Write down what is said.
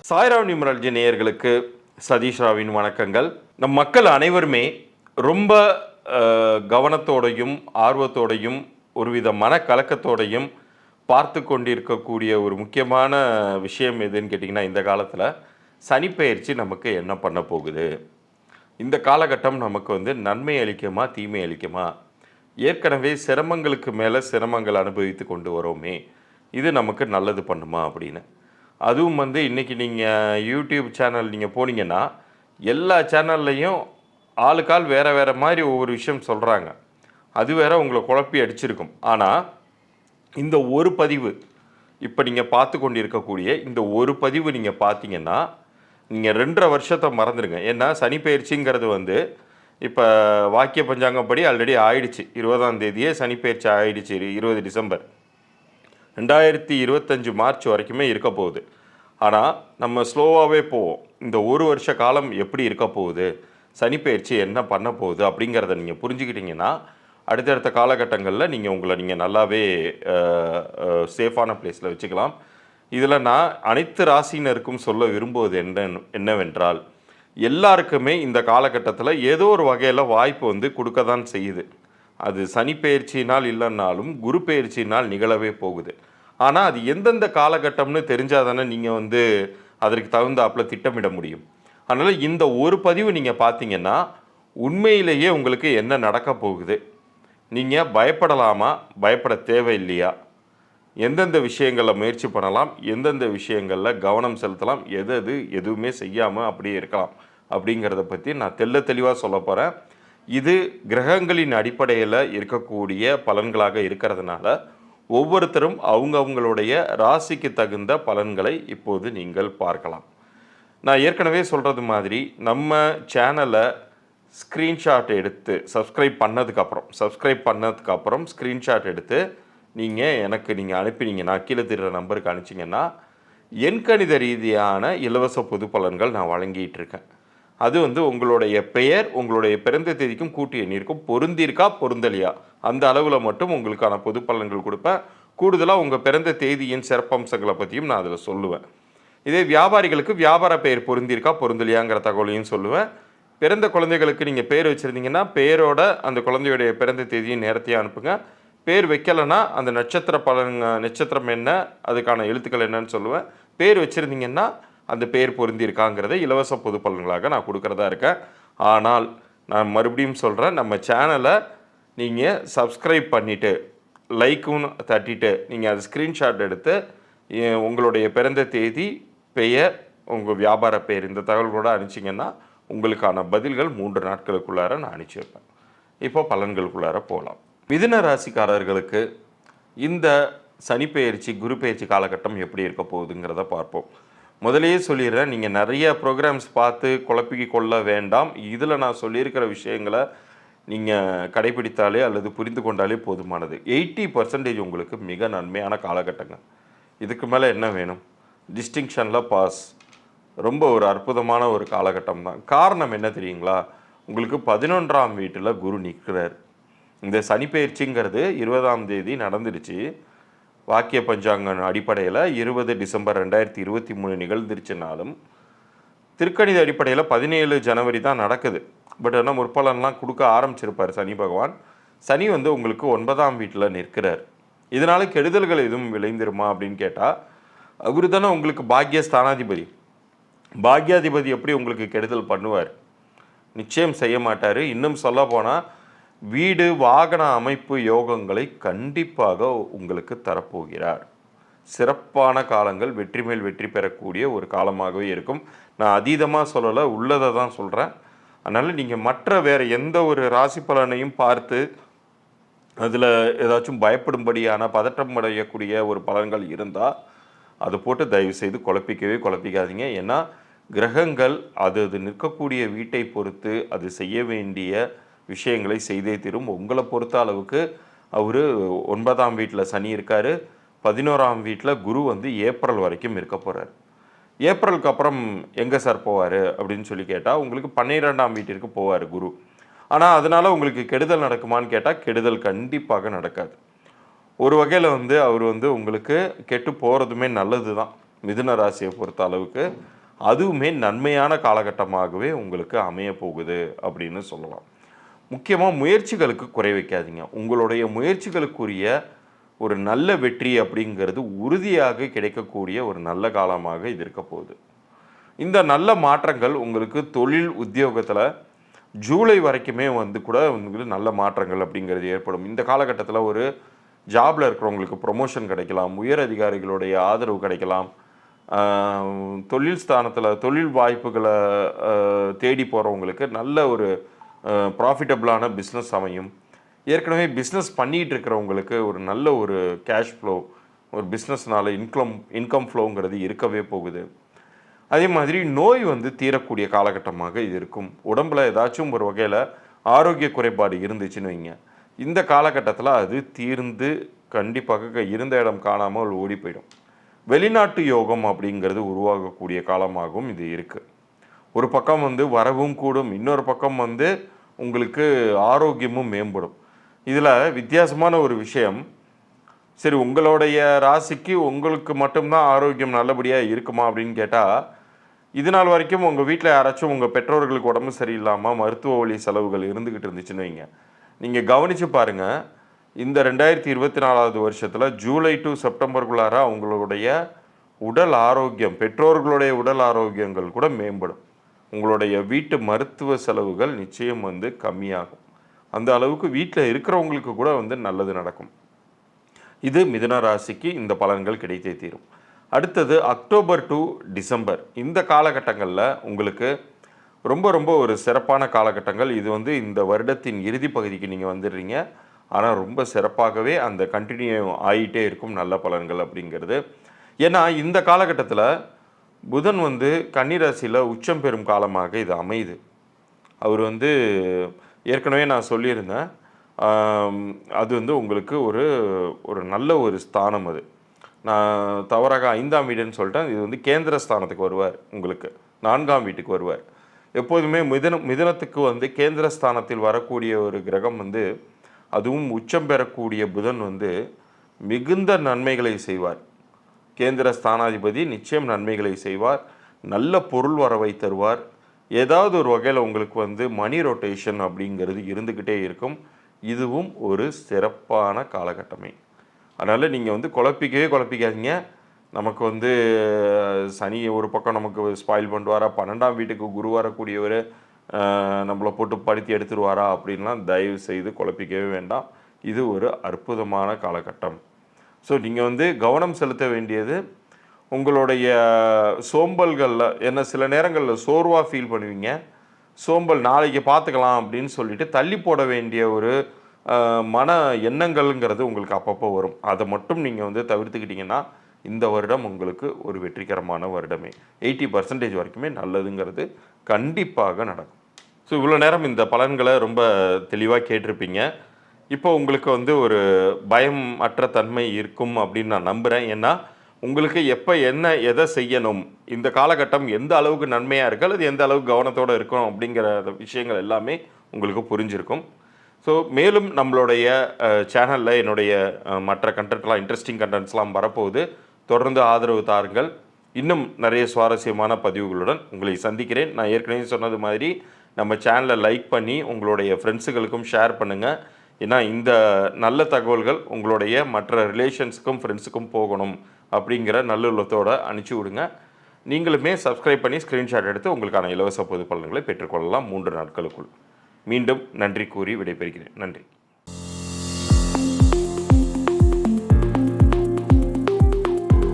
Sairam numerology நேயர்களுக்கு சதீஷ் ராவின் வணக்கங்கள். நம் மக்கள் அனைவருமே ரொம்ப கவனத்தோடையும் ஆர்வத்தோடையும் ஒருவித மனக்கலக்கத்தோடையும் பார்த்து கொண்டிருக்கக்கூடிய ஒரு முக்கியமான விஷயம் எதுன்னு கேட்டிங்கன்னா, இந்த காலத்தில் சனிப்பெயர்ச்சி நமக்கு என்ன பண்ண போகுது, இந்த காலகட்டம் நமக்கு நன்மை அளிக்குமா தீமை அளிக்குமா, ஏற்கனவே சிரமங்களுக்கு மேலே சிரமங்கள் அனுபவித்து கொண்டு வரோமே, இது நமக்கு நல்லது பண்ணுமா அப்படின்னு. அதுவும் இன்றைக்கி நீங்கள் யூடியூப் சேனல் நீங்கள் போனீங்கன்னா எல்லா சேனல்லையும் ஆளுக்கால் வேறு வேறு மாதிரி ஒவ்வொரு விஷயம் சொல்கிறாங்க. அது வேற உங்களை குழப்பி அடிச்சிருக்கும். ஆனால் இந்த ஒரு பதிவு, இப்போ நீங்கள் பார்த்து கொண்டு இருக்கக்கூடிய இந்த ஒரு பதிவு நீங்கள் பார்த்தீங்கன்னா நீங்கள் 2.5 வருஷத்தை மறந்துடுங்க. ஏன்னா சனி பயிற்சிங்கிறது இப்போ வாக்கிய பஞ்சாங்கப்படி ஆல்ரெடி ஆயிடுச்சு. 20ஆம் தேதியே சனி பயிற்சி ஆயிடுச்சு. 20 டிசம்பர் 2025 மார்ச் வரைக்குமே இருக்க போகுது. ஆனால் நம்ம ஸ்லோவாகவே போவோம். இந்த ஒரு வருஷ காலம் எப்படி இருக்க போகுது, சனிப்பெயர்ச்சி என்ன பண்ண போகுது அப்படிங்கிறத நீங்கள் புரிஞ்சுக்கிட்டிங்கன்னா அடுத்தடுத்த காலகட்டங்களில் நீங்கள் நல்லாவே சேஃபான பிளேஸில் வச்சுக்கலாம். இதில் நான் அனைத்து ராசினருக்கும் சொல்ல விரும்புவது என்னவென்றால், எல்லாருக்குமே இந்த காலகட்டத்தில் ஏதோ ஒரு வகையில் வாய்ப்பு கொடுக்க தான் செய்யுது. அது சனி பெயர்ச்சினால் இல்லைன்னாலும் குரு பெயர்ச்சினால் நிகழவே போகுது. ஆனால் அது எந்தெந்த காலகட்டம்னு தெரிஞ்சால் தானே நீங்கள் அதற்கு தகுந்தாப்பில் திட்டமிட முடியும். அதனால் இந்த ஒரு பதிவு நீங்கள் பார்த்தீங்கன்னா உண்மையிலேயே உங்களுக்கு என்ன நடக்க போகுது, நீங்கள் பயப்படலாமா பயப்பட தேவையில்லையா, எந்தெந்த விஷயங்களில் முயற்சி பண்ணலாம், எந்தெந்த விஷயங்களில் கவனம் செலுத்தலாம், எதுவுமே செய்யாமல் அப்படியே இருக்கலாம் அப்படிங்கிறத பற்றி நான் தெளிவாக சொல்ல போகிறேன். இது கிரகங்களின் அடிப்படையில் இருக்கக்கூடிய பலன்களாக இருக்கிறதுனால ஒவ்வொருத்தரும் அவங்களுடைய ராசிக்கு தகுந்த பலன்களை இப்போது நீங்கள் பார்க்கலாம். நான் ஏற்கனவே சொல்கிறது மாதிரி நம்ம சேனலை ஸ்க்ரீன்ஷாட் எடுத்து சப்ஸ்கிரைப் பண்ணதுக்கப்புறம் ஸ்க்ரீன்ஷாட் எடுத்து நீங்கள் அனுப்பினீங்கன்னா, கீழே தெரிகிற நம்பருக்கு அனுப்பிச்சிங்கன்னா எண்கணித ரீதியான இலவச பொது பலன்கள் நான் வழங்கிட்டு இருக்கேன். அது உங்களுடைய பெயர், உங்களுடைய பிறந்த தேதிக்கும் கூட்டு எண்ணிற்கும் பொருந்திருக்கா பொருந்தலையா அந்த அளவில் மட்டும் உங்களுக்கான பொது பலன்கள் கொடுப்பேன். கூடுதலாக உங்கள் பிறந்த தேதியின் சிறப்பம்சங்களை பற்றியும் நான் அதில் சொல்லுவேன். இதே வியாபாரிகளுக்கு வியாபார பெயர் பொருந்திருக்கா பொருந்தலையாங்கிற தகவலையும் சொல்லுவேன். பிறந்த குழந்தைகளுக்கு நீங்கள் பேர் வச்சுருந்தீங்கன்னா பேரோட அந்த குழந்தையுடைய பிறந்த தேதியும் நேரத்தையும் அனுப்புங்க. பேர் வைக்கலைன்னா அந்த நட்சத்திரம் என்ன, அதுக்கான எழுத்துக்கள் என்னன்னு சொல்லுவேன். பேர் வச்சுருந்தீங்கன்னா அந்த பேர் பொருந்திருக்காங்கிறத இலவச பொது பலன்களாக நான் கொடுக்குறதா இருக்கேன். ஆனால் நான் மறுபடியும் சொல்கிறேன், நம்ம சேனலை நீங்கள் சப்ஸ்கிரைப் பண்ணிவிட்டு லைக்கும் தட்டிட்டு நீங்கள் அது ஸ்க்ரீன்ஷாட் எடுத்து உங்களுடைய பிறந்த தேதி, பெயர், உங்கள் வியாபார பெயர் இந்த தகவல்களோடு அனுப்பிச்சிங்கன்னா உங்களுக்கான பதில்கள் 3 நாட்களுக்குள்ளார நான் அனுப்பிச்சி வைப்பேன். இப்போ பலன்களுக்குள்ளார போகலாம். மிதுன ராசிக்காரர்களுக்கு இந்த சனிப்பெயர்ச்சி குரு பெயர்ச்சி காலகட்டம் எப்படி இருக்க போகுதுங்கிறத பார்ப்போம். முதலையே சொல்லிடுறேன், நீங்கள் நிறைய ப்ரோக்ராம்ஸ் பார்த்து குழப்பிக்க கொள்ள வேண்டாம். இதில் நான் சொல்லியிருக்கிற விஷயங்களை நீங்கள் கடைபிடித்தாலே அல்லது புரிந்து கொண்டாலே போதுமானது. 80% உங்களுக்கு மிக நன்மையான காலகட்டங்க. இதுக்கு மேலே என்ன வேணும்? டிஸ்டிங்ஷனில் பாஸ். ரொம்ப ஒரு அற்புதமான ஒரு காலகட்டம் தான். காரணம் என்ன தெரியுங்களா? உங்களுக்கு 11ஆம் வீட்டில் குரு நிற்கிறார். இந்த சனிப்பெயர்ச்சிங்கிறது 20ஆம் தேதி நடந்துருச்சு. வாக்கிய பஞ்சாங்க அடிப்படையில் 20 டிசம்பர் 2023 நிகழ்ந்துருச்சுனாலும் திருக்கணித அடிப்படையில் 17 ஜனவரி தான் நடக்குது. பட் ஆனால் முற்பலன்லாம் கொடுக்க ஆரம்பிச்சிருப்பார் சனி பகவான். சனி உங்களுக்கு 9ஆம் வீட்டில் நிற்கிறார். இதனால் கெடுதல்கள் எதுவும் விளைந்துருமா அப்படின்னு கேட்டால், அவரு தானே உங்களுக்கு பாக்யஸ்தானாதிபதி. பாக்யாதிபதி எப்படி உங்களுக்கு கெடுதல் பண்ணுவார்? நிச்சயம் செய்ய மாட்டார். இன்னும் சொல்ல போனால் வீடு வாகன அமைப்பு யோகங்களை கண்டிப்பாக உங்களுக்கு தரப்போகிறார். சிறப்பான காலங்கள், வெற்றி மேல் வெற்றி பெறக்கூடிய ஒரு காலமாகவே இருக்கும். நான் அதீதமாக சொல்லலை, உள்ளதை தான் சொல்கிறேன். அதனால் நீங்கள் மற்ற வேறு எந்த ஒரு ராசி பலனையும் பார்த்து அதில் ஏதாச்சும் பயப்படும்படியான பதட்டம் அடையக்கூடிய ஒரு பலன்கள் இருந்தால் அதை போட்டு தயவுசெய்து குழப்பிக்காதீங்க. ஏன்னா கிரகங்கள் அது நிற்கக்கூடிய வீட்டை பொறுத்து அது செய்ய வேண்டிய விஷயங்களை செய்தே தீரும். உங்களை பொறுத்த அளவுக்கு அவர் 9ஆம் வீட்டில் சனி இருக்கார், 11ஆம் வீட்டில் குரு ஏப்ரல் வரைக்கும் இருக்க போகிறார். ஏப்ரலுக்கு அப்புறம் எங்கே சார் போவார் அப்படின்னு சொல்லி கேட்டால் உங்களுக்கு 12ஆம் வீட்டிற்கு போவார் குரு. ஆனால் அதனால் உங்களுக்கு கெடுதல் நடக்குமான்னு கேட்டால் கெடுதல் கண்டிப்பாக நடக்காது. ஒரு வகையில் வந்து அவர் வந்து உங்களுக்கு கெட்டு போகிறதுமே நல்லது தான். மிதுன ராசியை பொறுத்த அளவுக்கு அதுவுமே நன்மையான காலகட்டமாகவே உங்களுக்கு அமைய போகுது அப்படின்னு சொல்லலாம். முக்கியமாக முயற்சிகளுக்கு குறை வைக்காதீங்க. உங்களுடைய முயற்சிகளுக்குரிய ஒரு நல்ல வெற்றி அப்படிங்கிறது உறுதியாக கிடைக்கக்கூடிய ஒரு நல்ல காலமாக இது இருக்க போகுது. இந்த நல்ல மாற்றங்கள் உங்களுக்கு தொழில் உத்தியோகத்தில் ஜூலை வரைக்குமே வந்து கூட உங்களுக்கு நல்ல மாற்றங்கள் அப்படிங்கிறது ஏற்படும். இந்த காலகட்டத்தில் ஒரு ஜாபில் இருக்கிறவங்களுக்கு ப்ரொமோஷன் கிடைக்கலாம், உயர் அதிகாரிகளுடைய ஆதரவு கிடைக்கலாம், தொழில் ஸ்தானத்தில் தொழில் வாய்ப்புகளை தேடி போகிறவங்களுக்கு நல்ல ஒரு ப்ராஃபிட்டபிளான பிஸ்னஸ் அமையும். ஏற்கனவே பிஸ்னஸ் பண்ணிகிட்டு இருக்கிறவங்களுக்கு ஒரு நல்ல ஒரு கேஷ் ஃப்ளோ, ஒரு பிஸ்னஸ்னால இன்கம் ஃப்ளோங்கிறது இருக்கவே போகுது. அதே மாதிரி நோய் வந்து தீரக்கூடிய காலகட்டமாக இது இருக்கும். உடம்பில் ஏதாச்சும் ஒரு வகையில் ஆரோக்கிய குறைபாடு இருந்துச்சுன்னு வைங்க, இந்த காலகட்டத்தில் அது தீர்ந்து கண்டிப்பாக இருந்த இடம் காணாமல் ஓடி போயிடும். வெளிநாட்டு யோகம் அப்படிங்கிறது உருவாகக்கூடிய காலமாகவும் இது இருக்குது. ஒரு பக்கம் வந்து வரவும் கூடும், இன்னொரு பக்கம் வந்து உங்களுக்கு ஆரோக்கியமும் மேம்படும். இதில் வித்தியாசமான ஒரு விஷயம், சரி உங்களுடைய ராசிக்கு உங்களுக்கு மட்டும்தான் ஆரோக்கியம் நல்லபடியாக இருக்குமா அப்படின்னு கேட்டால், இது நாள் வரைக்கும் உங்கள் வீட்டில் யாராச்சும் உங்கள் பெற்றோர்களுக்கு உடம்பு சரியில்லாமல் மருத்துவ வழி செலவுகள் இருந்துக்கிட்டு இருந்துச்சுன்னு வைங்க, நீங்கள் கவனித்து பாருங்கள், இந்த 2024வது வருஷத்தில் ஜூலை டு செப்டம்பருக்குள்ளார அவங்களுடைய உடல் ஆரோக்கியம், பெற்றோர்களுடைய உடல் ஆரோக்கியங்கள் கூட மேம்படும். உங்களுடைய வீட்டு மருத்துவ செலவுகள் நிச்சயம் வந்து கம்மியாகும். அந்த அளவுக்கு வீட்டில் இருக்கிறவங்களுக்கு கூட வந்து நல்லது நடக்கும். இது மிதுன ராசிக்கு இந்த பலன்கள் கிடைத்தே தீரும். அடுத்தது அக்டோபர் டு டிசம்பர் இந்த காலகட்டங்களில் உங்களுக்கு ரொம்ப ரொம்ப ஒரு சிறப்பான காலகட்டங்கள். இது வந்து இந்த வருடத்தின் இறுதி பகுதிக்கு நீங்கள் வந்துடுறீங்க. ஆனால் ரொம்ப சிறப்பாகவே அந்த கண்டினியூ ஆகிட்டே இருக்கும் நல்ல பலன்கள் அப்படிங்கிறது. ஏன்னா இந்த காலகட்டத்தில் புதன் வந்து கன்னிராசியில் உச்சம் பெறும் காலமாக இது அமையுது. அவர் வந்து ஏற்கனவே நான் சொல்லியிருந்தேன், அது வந்து உங்களுக்கு ஒரு ஒரு நல்ல ஒரு ஸ்தானம். அது நான் தவறாக 5ஆம் வீடுன்னு சொல்லிட்டேன். இது வந்து கேந்திர ஸ்தானத்துக்கு வருவார், உங்களுக்கு 4ஆம் வீட்டுக்கு வருவார். எப்போதுமே மிதனத்துக்கு வந்து கேந்திர ஸ்தானத்தில் வரக்கூடிய ஒரு கிரகம் வந்து, அதுவும் உச்சம் பெறக்கூடிய புதன் வந்து மிகுந்த நன்மைகளை செய்வார். கேந்திர ஸ்தானாதிபதி நிச்சயம் நன்மைகளை செய்வார், நல்ல பொருள் வரவை தருவார். ஏதாவது ஒரு வகையில் உங்களுக்கு வந்து மணி ரொட்டேஷன் அப்படிங்கிறது இருந்துக்கிட்டே இருக்கும். இதுவும் ஒரு சிறப்பான காலகட்டமே. அதனால் நீங்கள் வந்து குழப்பிக்காதீங்க. நமக்கு வந்து சனி ஒரு பக்கம் நமக்கு ஸ்பாயில் பண்ணுவாரா, 12ஆம் வீட்டுக்கு குரு வரக்கூடியவர் நம்மளை போட்டு படுத்தி எடுத்துருவாரா அப்படின்லாம் தயவு செய்து குழப்பிக்கவே வேண்டாம். இது ஒரு அற்புதமான காலகட்டம். ஸோ நீங்கள் வந்து கவனம் செலுத்த வேண்டியது உங்களுடைய சோம்பல்களில். என்ன சில நேரங்களில் சோர்வாக ஃபீல் பண்ணுவீங்க, சோம்பல் நாளைக்கு பார்த்துக்கலாம் அப்படின்னு சொல்லிட்டு தள்ளி போட வேண்டிய ஒரு மன எண்ணங்கள்ங்கிறது உங்களுக்கு அப்பப்போ வரும். அதை மட்டும் நீங்கள் வந்து தவிர்த்துக்கிட்டிங்கன்னா இந்த வருடம் உங்களுக்கு ஒரு வெற்றிகரமான வருடமே. 80% வரைக்குமே நல்லதுங்கிறது கண்டிப்பாக நடக்கும். ஸோ இவ்வளோ நேரம் இந்த பலன்களை ரொம்ப தெளிவாக கேட்டிருப்பீங்க. இப்போ உங்களுக்கு வந்து ஒரு பயம் அற்ற தன்மை இருக்கும் அப்படின்னு நான் நம்புகிறேன். ஏன்னா உங்களுக்கு எப்போ என்ன எதை செய்யணும், இந்த காலகட்டம் எந்த அளவுக்கு நன்மையாக இருக்குது அல்லது எந்த அளவுக்கு கவனத்தோடு இருக்கும் அப்படிங்கிற விஷயங்கள் எல்லாமே உங்களுக்கு புரிஞ்சிருக்கும். ஸோ மேலும் நம்மளுடைய சேனலில் என்னுடைய மற்ற கண்டென்ட்லாம், இன்ட்ரெஸ்டிங் கண்டென்ட்ஸ்லாம் வரப்போகுது. தொடர்ந்து ஆதரவு தாருங்கள். இன்னும் நிறைய சுவாரஸ்யமான பதிவுகளுடன் உங்களை சந்திக்கிறேன். நான் ஏற்கனவே சொன்னது மாதிரி நம்ம சேனலை லைக் பண்ணி உங்களுடைய ஃப்ரெண்ட்ஸுகளுக்கும் ஷேர் பண்ணுங்கள். ஏன்னா இந்த நல்ல தகவல்கள் உங்களுடைய மற்ற ரிலேஷன்ஸுக்கும் ஃப்ரெண்ட்ஸுக்கும் போகணும் அப்படிங்கிற நல்லுள்ளத்தோடு அனுப்பிச்சி விடுங்க. நீங்களுமே சப்ஸ்கிரைப் பண்ணி ஸ்க்ரீன்ஷாட் எடுத்து உங்களுக்கான இலவச பொது பலன்களை பெற்றுக்கொள்ளலாம் 3 நாட்களுக்குள். மீண்டும் நன்றி கூறி விடைபெறுகிறேன். நன்றி.